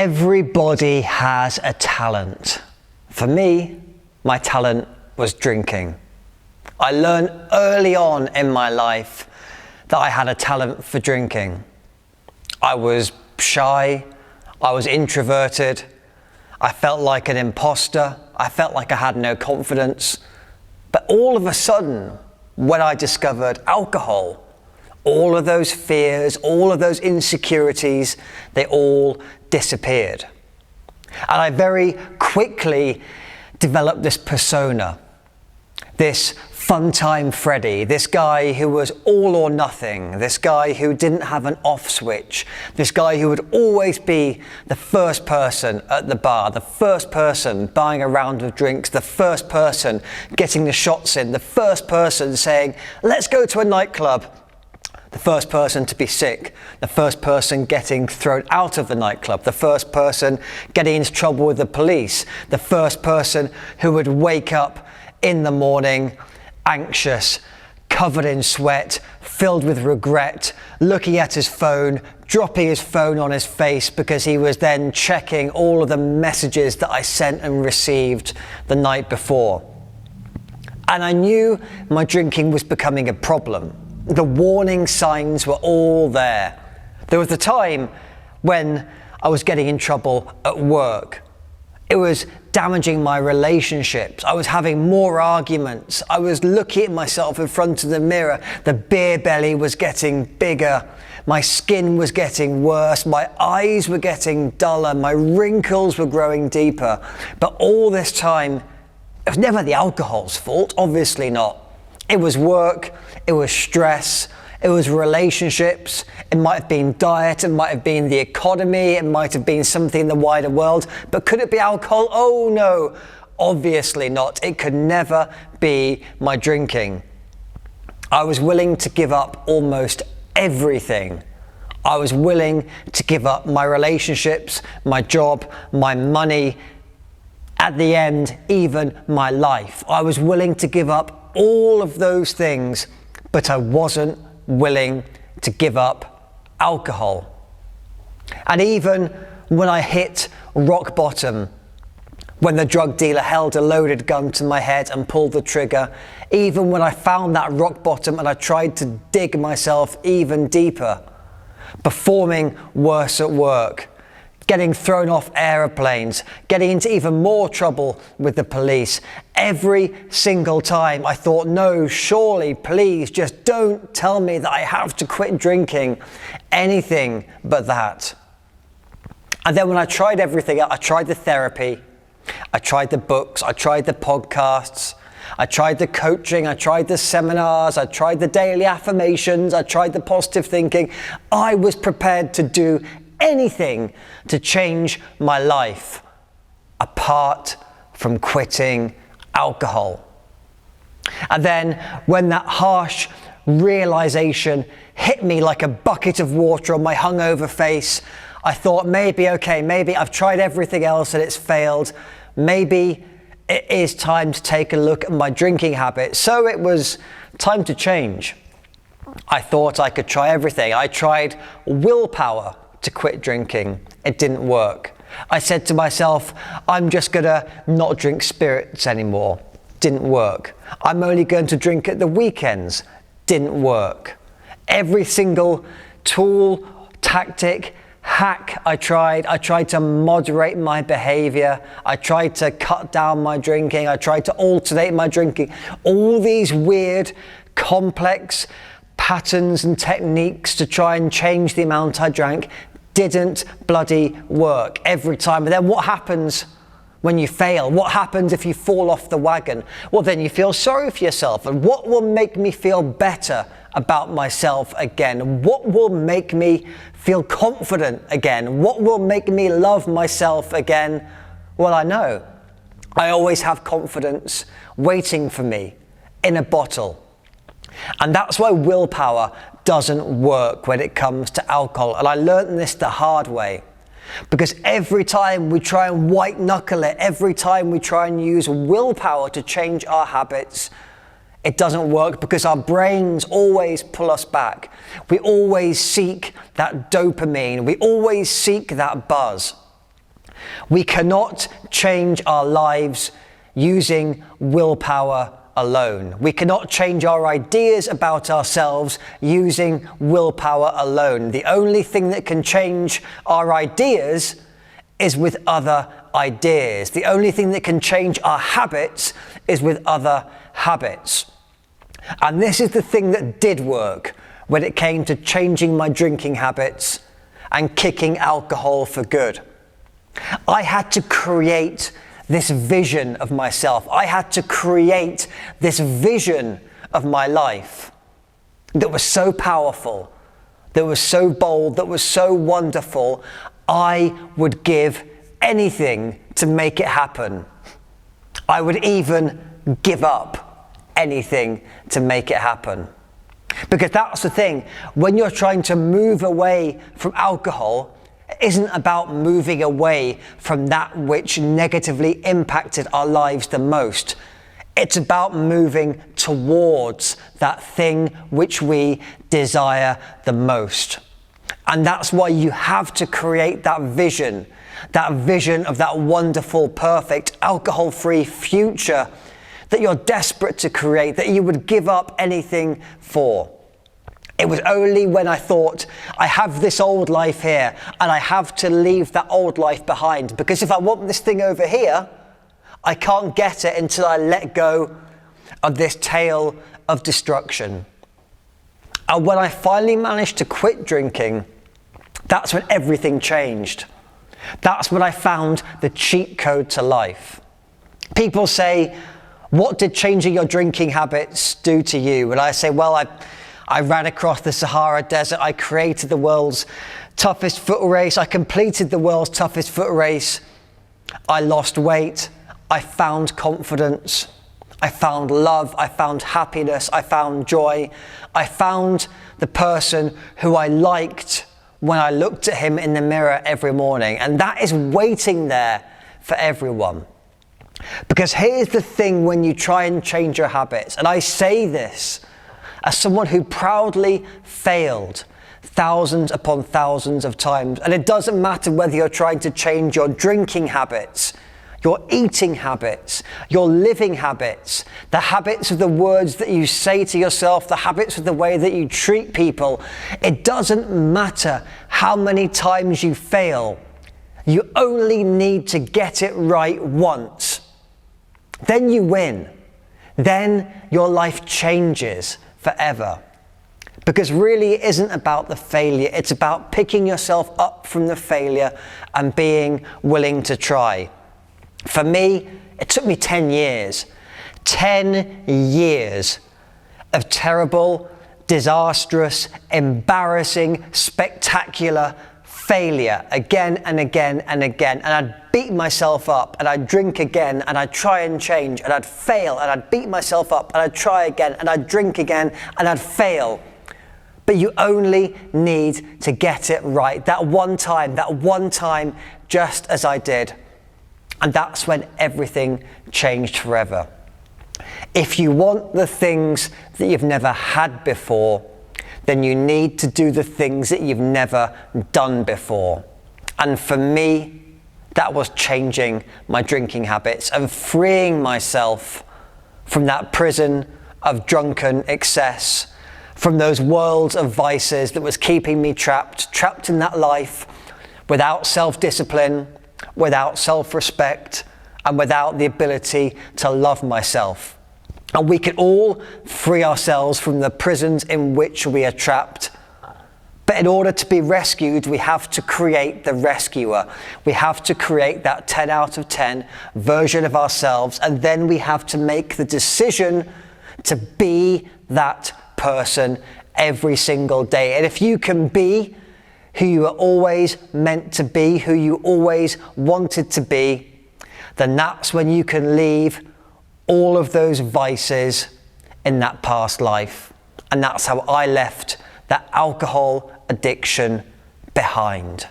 Everybody has a talent. For me, my talent was drinking. I learned early on in my life that I had a talent for drinking. I was shy, I was introverted, I felt like an imposter, I felt like I had no confidence. But all of a sudden, when I discovered alcohol, all of those fears, all of those insecurities, they all disappeared. And I very quickly developed this persona, this fun-time Freddie, this guy who was all or nothing, this guy who didn't have an off switch, this guy who would always be the first person at the bar, the first person buying a round of drinks, the first person getting the shots in, the first person saying, let's go to a nightclub, the first person to be sick, the first person getting thrown out of the nightclub, the first person getting into trouble with the police, the first person who would wake up in the morning anxious, covered in sweat, filled with regret, looking at his phone, dropping his phone on his face because he was then checking all of the messages that I sent and received the night before. And I knew my drinking was becoming a problem. The warning signs were all there. There was a time when I was getting in trouble at work. It was damaging my relationships. I was having more arguments. I was looking at myself in front of the mirror. The beer belly was getting bigger. My skin was getting worse. My eyes were getting duller. My wrinkles were growing deeper. But all this time, it was never the alcohol's fault, obviously not. It was work, it was stress, it was relationships, it might have been diet, it might have been the economy, it might have been something in the wider world, but could it be alcohol? Oh no, obviously not. It could never be my drinking. I was willing to give up almost everything. I was willing to give up my relationships, my job, my money, at the end, even my life. I was willing to give up all of those things, but I wasn't willing to give up alcohol. And even when I hit rock bottom, when the drug dealer held a loaded gun to my head and pulled the trigger, even when I found that rock bottom and I tried to dig myself even deeper, performing worse at work, getting thrown off aeroplanes, getting into even more trouble with the police. Every single time I thought, no, surely, please, just don't tell me that I have to quit drinking. Anything but that. And then when I tried everything, I tried the therapy, I tried the books, I tried the podcasts, I tried the coaching, I tried the seminars, I tried the daily affirmations, I tried the positive thinking. I was prepared to do anything to change my life apart from quitting alcohol. And then when that harsh realization hit me like a bucket of water on my hungover face, I thought maybe I've tried everything else and it's failed. Maybe it is time to take a look at my drinking habit. So it was time to change. I thought I could try everything. I tried willpower to quit drinking. It didn't work. I said to myself, I'm just gonna not drink spirits anymore. Didn't work. I'm only going to drink at the weekends. Didn't work. Every single tool, tactic, hack I tried to moderate my behavior. I tried to cut down my drinking. I tried to alternate my drinking. All these weird, complex patterns and techniques to try and change the amount I drank didn't bloody work every time. But then what happens when you fail? What happens if you fall off the wagon? Well, then you feel sorry for yourself. And what will make me feel better about myself again? What will make me feel confident again? What will make me love myself again? Well, I know. I always have confidence waiting for me in a bottle. And that's why willpower doesn't work when it comes to alcohol. And I learned this the hard way. Because every time we try and white knuckle it, every time we try and use willpower to change our habits, it doesn't work because our brains always pull us back. We always seek that dopamine. We always seek that buzz. We cannot change our lives using willpower alone. We cannot change our ideas about ourselves using willpower alone. The only thing that can change our ideas is with other ideas. The only thing that can change our habits is with other habits. And this is the thing that did work when it came to changing my drinking habits and kicking alcohol for good. I had to create this vision of myself. I had to create this vision of my life that was so powerful, that was so bold, that was so wonderful. I would give anything to make it happen. I would even give up anything to make it happen. Because that's the thing, when you're trying to move away from alcohol, it isn't about moving away from that which negatively impacted our lives the most. It's about moving towards that thing which we desire the most. And that's why you have to create that vision of that wonderful, perfect, alcohol-free future that you're desperate to create, that you would give up anything for. It was only when I thought, I have this old life here and I have to leave that old life behind, because if I want this thing over here, I can't get it until I let go of this tale of destruction. And when I finally managed to quit drinking, that's when everything changed. That's when I found the cheat code to life. People say, what did changing your drinking habits do to you? And I say, well, I ran across the Sahara Desert. I created the world's toughest foot race. I completed the world's toughest foot race. I lost weight. I found confidence. I found love. I found happiness. I found joy. I found the person who I liked when I looked at him in the mirror every morning. And that is waiting there for everyone. Because here's the thing when you try and change your habits, and I say this as someone who proudly failed thousands upon thousands of times, and it doesn't matter whether you're trying to change your drinking habits, your eating habits, your living habits, the habits of the words that you say to yourself, the habits of the way that you treat people. It doesn't matter how many times you fail. You only need to get it right once. Then you win. Then your life changes forever. Because really it isn't about the failure. It's about picking yourself up from the failure and being willing to try. For me, it took me 10 years. 10 years of terrible, disastrous, embarrassing, spectacular failure again and again and again. And I'd beat myself up and I'd drink again and I'd try and change and I'd fail and I'd beat myself up and I'd try again and I'd drink again and I'd fail. But you only need to get it right. That one time, just as I did. And that's when everything changed forever. If you want the things that you've never had before, then you need to do the things that you've never done before. And for me, that was changing my drinking habits and freeing myself from that prison of drunken excess, from those worlds of vices that was keeping me trapped in that life without self-discipline, without self-respect, and without the ability to love myself. And we can all free ourselves from the prisons in which we are trapped. But in order to be rescued, we have to create the rescuer. We have to create that 10 out of 10 version of ourselves. And then we have to make the decision to be that person every single day. And if you can be who you are always meant to be, who you always wanted to be, then that's when you can leave all of those vices in that past life. And that's how I left that alcohol addiction behind.